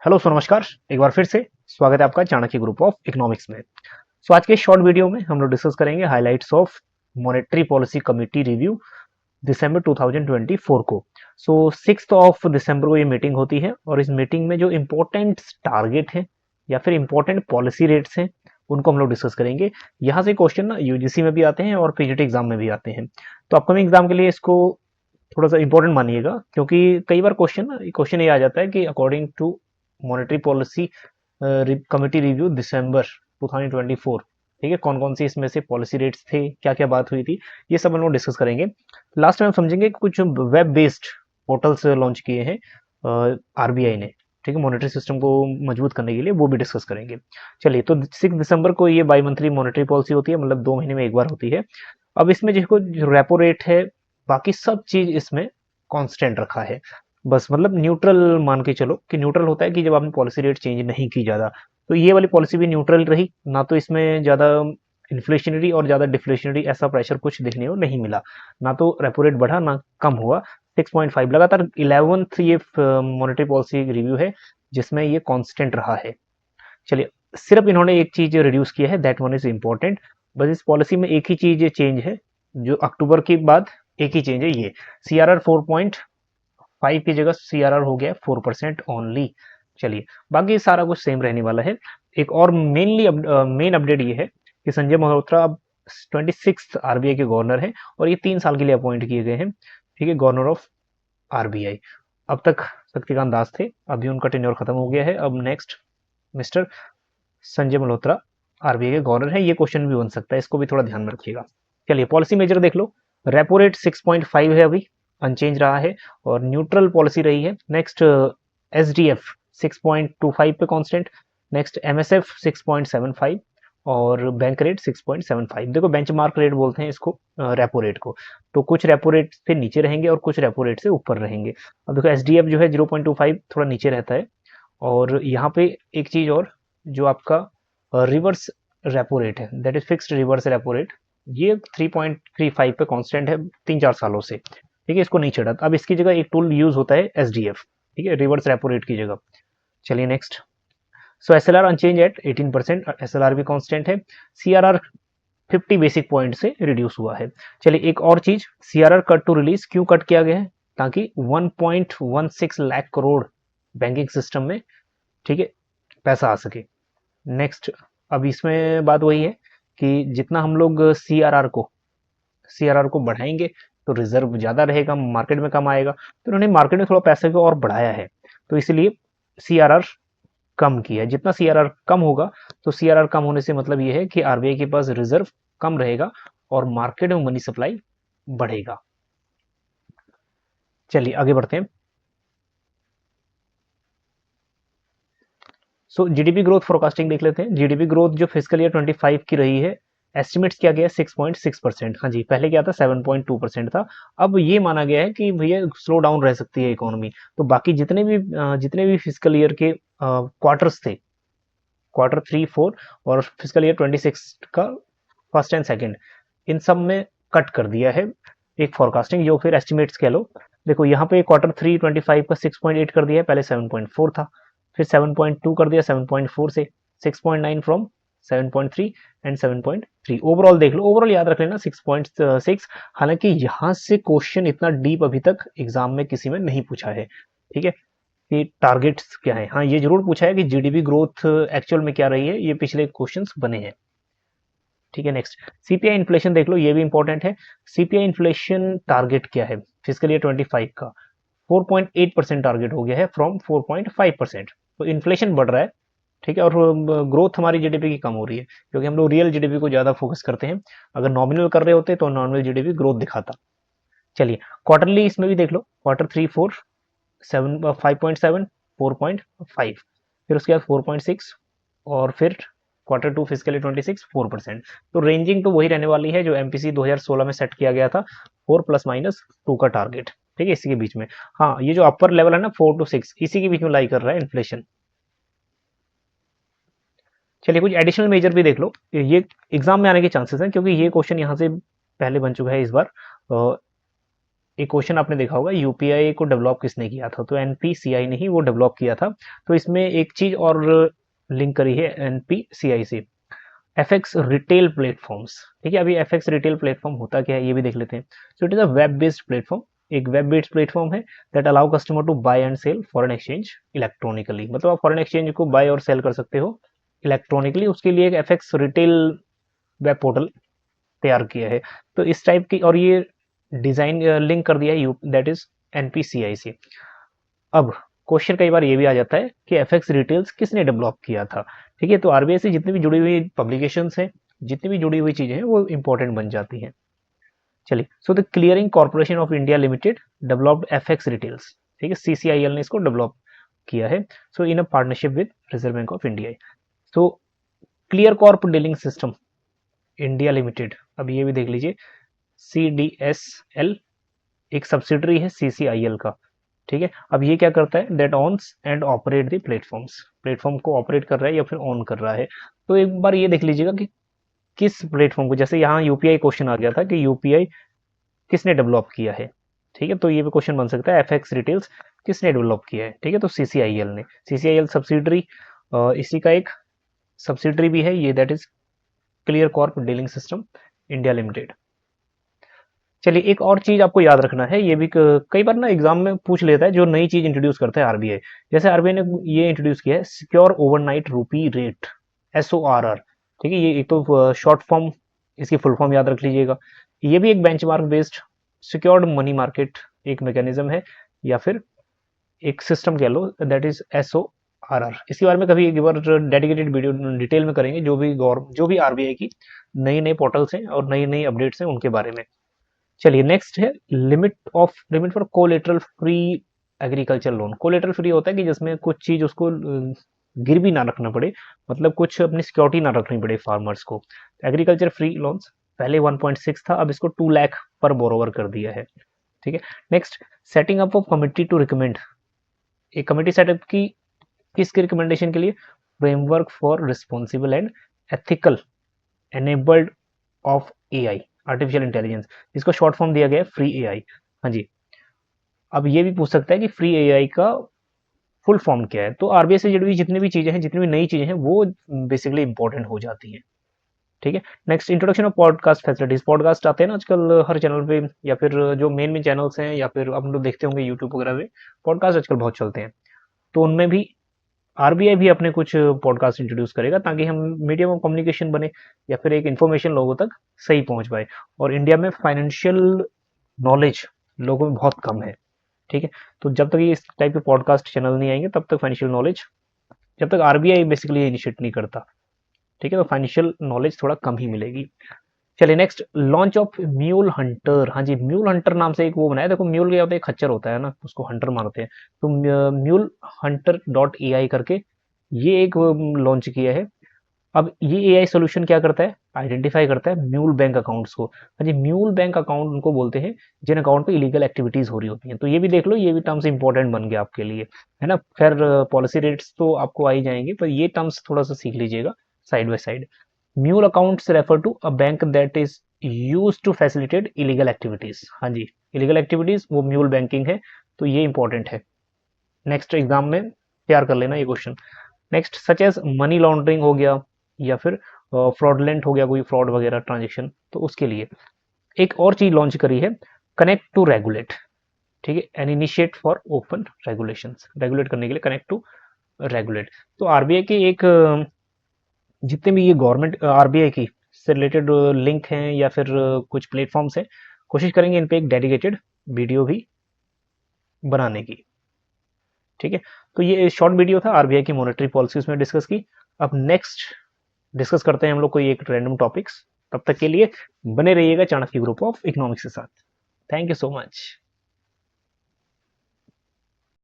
Hello नमस्कार। एक बार फिर से स्वागत है आपका चाणक्य ग्रुप ऑफ इकोनॉमिक्स में। आज के शॉर्ट वीडियो में हम लोग डिस्कस करेंगे highlights of monetary policy committee review दिसंबर 2024 को। 6 दिसंबर को ये मीटिंग होती है और इस मीटिंग में जो इम्पोर्टेंट टारगेट है या फिर इम्पोर्टेंट पॉलिसी रेट्स हैं उनको हम लोग डिस्कस करेंगे। यहाँ से क्वेश्चन ना यूजीसी में भी आते हैं और पीजीटी एग्जाम में भी आते हैं, तो अपकमिंग एग्जाम के लिए इसको थोड़ा सा इंपॉर्टेंट मानिएगा, क्योंकि कई बार क्वेश्चन ये आ जाता है कि according to monetary policy committee review दिसंबर 2024, ठीक है, कौन कौन सी इसमें से पॉलिसी रेट्स थे, क्या क्या बात हुई थी, ये सब हम लोग डिस्कस करेंगे। लास्ट में हम समझेंगे कि कुछ वेब बेस्ड पोर्टल्स लॉन्च किए हैं आरबीआई ने, ठीक है, मॉनेटरी सिस्टम को मजबूत करने के लिए, वो भी डिस्कस करेंगे। चलिए, तो 6 दिसंबर को ये बाई मंथली मॉनेटरी पॉलिसी होती है, मतलब 2 महीने में एक बार होती है। अब इसमें जो रेपो रेट है, बाकी सब चीज इसमें कांस्टेंट रखा है। बस मतलब न्यूट्रल मान के चलो कि न्यूट्रल होता है कि जब आपने पॉलिसी रेट चेंज नहीं की ज्यादा, तो ये वाली पॉलिसी भी न्यूट्रल रही ना, तो इसमें ज्यादा इन्फ्लेशनरी और ज्यादा डिफ्लेशनरी ऐसा प्रेशर कुछ देखने को नहीं मिला, ना तो रेपो रेट बढ़ा ना कम हुआ। 6.5 लगातार 11th ये मॉनेटरी पॉलिसी रिव्यू है जिसमें ये कांस्टेंट रहा है। चलिए, सिर्फ इन्होंने एक चीज रिड्यूस किया है, दैट वन इज इम्पोर्टेंट। बस इस पॉलिसी में एक ही चीज चेंज है जो अक्टूबर के बाद एक ही चेंज है, ये सीआरआर 4.5 की जगह सीआरआर हो गया 4% ओनली। चलिए, बाकी सारा कुछ सेम रहने वाला है। एक और मेन अपडेट ये है कि संजय मल्होत्रा अब 26th आरबीआई के गवर्नर है और ये 3 साल के लिए अपॉइंट किए गए हैं, ठीक है, गवर्नर ऑफ आरबीआई। अब तक शक्तिकांत दास थे, अभी उनका टेन्योर खत्म हो गया है। अब next mister Sanjay Malhotra RBI के गवर्नर है। ये क्वेश्चन भी बन सकता है, इसको भी थोड़ा ध्यान में रखिएगा। चलिए, पॉलिसी मेजर देख लो। रेपो रेट 6.5 है, अभी अनचेंज रहा है और न्यूट्रल पॉलिसी रही है। नेक्स्ट एसडीएफ 6.25 पे कांस्टेंट। नेक्स्ट एमएसएफ 6.75 और बैंक रेट 6.75। देखो, बेंचमार्क रेट बोलते हैं इसको रेपो रेट को, तो कुछ रेपो रेट से नीचे रहेंगे और कुछ रेपो रेट से ऊपर रहेंगे। अब देखो, एसडीएफ जो है 0.25 थोड़ा नीचे रहता है, और यहाँ पे एक चीज और, जो आपका रिवर्स रेपो रेट है, that is fixed reverse repo rate, ये 3.35 पे कांस्टेंट है 3-4 सालों से, ठीक है, इसको नहीं चढ़ा। अब इसकी जगह एक टूल यूज होता है एसडीएफ, ठीक है, रिवर्स रेपो रेट की जगह। चलिए next. SLR unchange at 18%, SLR भी कांस्टेंट है। सीआरआर 50 बेसिक पॉइंट से रिड्यूस हुआ है। चलिए, एक और चीज, सीआरआर कट टू रिलीज क्यों कट किया गया है? ताकि 1.16 लाख करोड़ बैंकिंग सिस्टम में, ठीक है, पैसा आ सके। नेक्स्ट, अब इसमें बात वही है कि जितना हम लोग सीआरआर को बढ़ाएंगे तो रिजर्व ज्यादा रहेगा, मार्केट में कम आएगा, तो उन्होंने मार्केट में थोड़ा पैसे को और बढ़ाया है, तो इसलिए सीआरआर कम किया है। जितना सीआरआर कम होगा, तो सीआरआर कम होने से मतलब ये है कि आरबीआई के पास रिजर्व कम रहेगा और मार्केट में मनी सप्लाई बढ़ेगा। चलिए आगे बढ़ते हैं। जीडीपी ग्रोथ फोरकास्टिंग देख लेते हैं। जीडीपी ग्रोथ जो फिजिकल ईयर 25 की रही है, एस्टिमेट्स किया गया 6.6%। हाँ जी, पहले क्या था, 7.2% था। अब ये माना गया है कि भैया स्लो डाउन रह सकती है इकोनॉमी। तो बाकी जितने भी फिजिकल ईयर के क्वार्टर्स थे, क्वार्टर 3, 4 और फिजिकल ईयर 26 का फर्स्ट एंड सेकेंड, इन सब में कट कर दिया है एक फोरकास्टिंग, जो फिर एस्टिमेट्स कह लो। देखो, यहाँ पे क्वार्टर 3 25 का 6.8 कर दिया है, पहले 7.4 था, फिर 7.2 कर दिया 7.4 से, 6.9 फ्रॉम 7.3 एंड 7.3। ओवरऑल देख लो, ओवरऑल याद रख लेना 6.6। हालांकि यहाँ से क्वेश्चन इतना डीप अभी तक एग्जाम में किसी में नहीं पूछा है, ठीक है, कि टारगेट्स क्या है। हाँ, ये जरूर पूछा है कि जीडीपी ग्रोथ एक्चुअल में क्या रही है, ये पिछले क्वेश्चंस बने हैं, ठीक है। नेक्स्ट, सीपीआई इन्फ्लेशन देख लो, ये भी इंपॉर्टेंट है। सीपीआई इन्फ्लेशन टारगेट क्या है फिजिकल ईयर 25 का? 4.8% टारगेट हो गया है फ्रॉम 4.5%। तो इन्फ्लेशन बढ़ रहा है, ठीक है, और ग्रोथ हमारी जीडीपी की कम हो रही है, क्योंकि हम लोग रियल जीडीपी को ज्यादा फोकस करते हैं। अगर नॉमिनल कर रहे होते तो नॉमिनल जीडीपी ग्रोथ दिखाता। चलिए, क्वार्टरली इसमें भी देख लो, क्वार्टर 3 4 5.7, 4.5, फिर उसके बाद 4.6, और फिर क्वार्टर 2 फिजिकली 26 4%। तो रेंजिंग वही रहने वाली है जो एमपीसी 2016 में सेट किया गया था, 4 ± 2 का टारगेट, ठीक है, इसी के बीच में। हाँ, ये जो अपर लेवल है ना 4 to 6, इसी के बीच में लाई कर रहा है इन्फ्लेशन। चलिए, कुछ एडिशनल मेजर भी देख लो, ये एग्जाम में आने के चांसेस हैं, क्योंकि ये क्वेश्चन यहाँ से पहले बन चुका है इस बार। एक क्वेश्चन आपने देखा होगा, यूपीआई को डेवलप किसने किया था, तो एनपीसीआई ने ही वो डेवलप किया था। तो इसमें एक चीज और लिंक करी है एनपीसीआई से, एफएक्स रिटेल प्लेटफॉर्म्स। ठीक है, अभी एफएक्स रिटेल प्लेटफॉर्म होता क्या है ये भी देख लेते हैं। So it is a web based platform, एक वेब बेस्ड प्लेटफॉर्म है that allow customer to buy and sell foreign exchange electronically. मतलब आप फॉरेन एक्सचेंज को बाय और सेल कर सकते हो इलेक्ट्रॉनिकली, उसके लिए एक एफएक्स रिटेल वेब पोर्टल तैयार किया है। तो इस टाइप की, और ये डिजाइन लिंक कर दिया है यू, दैट इज एनपीसीआई से। अब क्वेश्चन कई बार ये भी आ जाता है कि एफएक्स रिटेल्स किसने डेवलप किया था। ठीक है, तो आरबीआई से जितनी भी जुड़ी हुई पब्लिकेशंस हैं, जितनी भी जुड़ी हुई चीजें हैं, वो इंपॉर्टेंट बन जाती हैं। चलिए, so the Clearing Corporation of India Limited developed FX retails. ठीक है, सीसीआईएल ने इसको डेवलप किया है, so in a partnership with Reserve Bank of India. So Clear Corp dealing system India limited, अब ये भी देख लीजिए, CDSL एक सब्सिडरी है CCIL का। ठीक है, अब ये क्या करता है, that owns and operate the platforms, platform को ऑपरेट कर रहा है या फिर ऑन कर रहा है। तो एक बार ये देख लीजिएगा कि किस प्लेटफॉर्म को, जैसे यहाँ यूपीआई क्वेश्चन आ गया था कि यूपीआई किसने डेवलप किया है। ठीक है, तो ये भी क्वेश्चन बन सकता है, एफएक्स रिटेल्स किसने डेवलप किया है। ठीक है, तो सीसीआईएल ने, सीसीआईएल सब्सिडरी, इसी का एक सब्सिडरी भी है ये, that is clear Corp dealing system India limited. चलिए, एक और चीज आपको याद रखना है, ये भी कई बार ना एग्जाम में पूछ लेता है, जो नई चीज इंट्रोड्यूस करता है आरबीआई। जैसे आरबीआई ने ये इंट्रोड्यूस किया है, सिक्योर ओवरनाइट रूपी रेट, SORR। ठीक है, ये एक तो शॉर्ट फॉर्म, इसकी फुल फॉर्म याद रख लीजिएगा। ये भी एक benchmark based secured money market एक मैकेनिज्म है, या फिर एक सिस्टम कह लो, दैट इज SORR। इसके बारे में कभी एक बार डेडिकेटेड वीडियो डिटेल में करेंगे, जो भी आरबीआई की नई नई पोर्टल्स हैं और नई नई अपडेट्स हैं उनके बारे में। चलिए, नेक्स्ट है limit for collateral free agriculture loan. Collateral free होता है कि जिसमें कुछ चीज उसको गिरवी ना रखना पड़े, मतलब कुछ अपनी सिक्योरिटी ना रखनी पड़े फार्मर्स को। एग्रीकल्चर फ्री लोन्स पहले 1.6 था, अब इसको 2 लाख पर बोरोवर कर दिया है। ठीक है, next, setting up of committee to recommend, एक कमिटी सेटअप की किसके रिकमेंडेशन के लिए, framework for responsible and ethical enabled of AI, artificial intelligence, इसको शॉर्ट फॉर्म दिया गया है फ्री एआई। हाँ जी, अब ये भी पूछ सकता है कि फ्री एआई का फुल फॉर्म क्या है। तो आरबीआई से जुड़ी हुई जितनी भी चीजें हैं, जितनी भी नई चीजें हैं, वो बेसिकली इंपॉर्टेंट हो जाती हैं। ठीक है, next, introduction of podcast facilities. Podcast आते हैं ना आजकल हर चैनल पे, या फिर जो मेन मेन चैनल्स हैं, या फिर आप लोग देखते होंगे यूट्यूब वगैरह पे पॉडकास्ट आजकल बहुत चलते हैं। तो उनमें भी आरबीआई भी अपने कुछ पॉडकास्ट इंट्रोड्यूस करेगा, ताकि हम मीडियम ऑफ कम्युनिकेशन बने, या फिर एक इन्फॉर्मेशन लोगों तक सही पहुंच पाए। और इंडिया में फाइनेंशियल नॉलेज लोगों में बहुत कम है। ठीक है, तो जब तक ये इस टाइप के पॉडकास्ट चैनल नहीं आएंगे, तब तक फाइनेंशियल नॉलेज, जब तक आरबीआई बेसिकली इनिशिएट नहीं करता, ठीक है, तो फाइनेंशियल नॉलेज थोड़ा कम ही मिलेगी। चलिए, next, launch of mule Hunter. हाँ जी, म्यूल हंटर नाम से एक वो बनाया, देखो म्यूल क्या होता है, खच्चर होता है ना, उसको हंटर मानते हैं। तो म्यूल हंटर .ai करके ये एक लॉन्च किया है। अब ये एआई सोल्यूशन क्या करता है, आइडेंटिफाई करता है म्यूल बैंक अकाउंट्स को। हाँ जी, म्यूल बैंक अकाउंट उनको बोलते हैं जिन अकाउंट पे इलीगल एक्टिविटीज हो रही होती हैं। तो ये भी देख लो, ये भी टर्म्स इंपॉर्टेंट बन गया आपके लिए, है ना। खैर, पॉलिसी रेट्स तो आपको आ ही जाएंगे, पर ये टर्म्स थोड़ा सा सीख लीजिएगा side by side. Mule accounts refer to a bank that is use to facilitate illegal activities. हाँ जी, इलीगल एक्टिविटीज वो म्यूल बैंकिंग है, तो ये इंपॉर्टेंट है, नेक्स्ट एग्जाम में तैयार कर लेना ये question. Next, such as money laundering हो गया, या फिर फ्रॉडलेंट हो गया, कोई फ्रॉड वगैरह ट्रांजेक्शन, तो उसके लिए एक और चीज लॉन्च करी है, कनेक्ट टू रेगुलेट। ठीक है, an initiate for open regulations, regulate करने के लिए कनेक्ट टू रेगुलेट। तो आरबीआई के एक जितने भी ये गवर्नमेंट आरबीआई की से रिलेटेड लिंक हैं, या फिर कुछ प्लेटफॉर्म्स हैं, कोशिश करेंगे इन पे एक डेडिकेटेड वीडियो भी बनाने की। ठीक है, तो ये शॉर्ट वीडियो था आरबीआई की मॉनेटरी पॉलिसी में डिस्कस की। अब नेक्स्ट डिस्कस करते हैं हम लोग कोई एक रैंडम टॉपिक्स। तब तक के लिए बने रहिएगा चाणक्य ग्रुप ऑफ इकोनॉमिक्स के साथ। Thank you so much.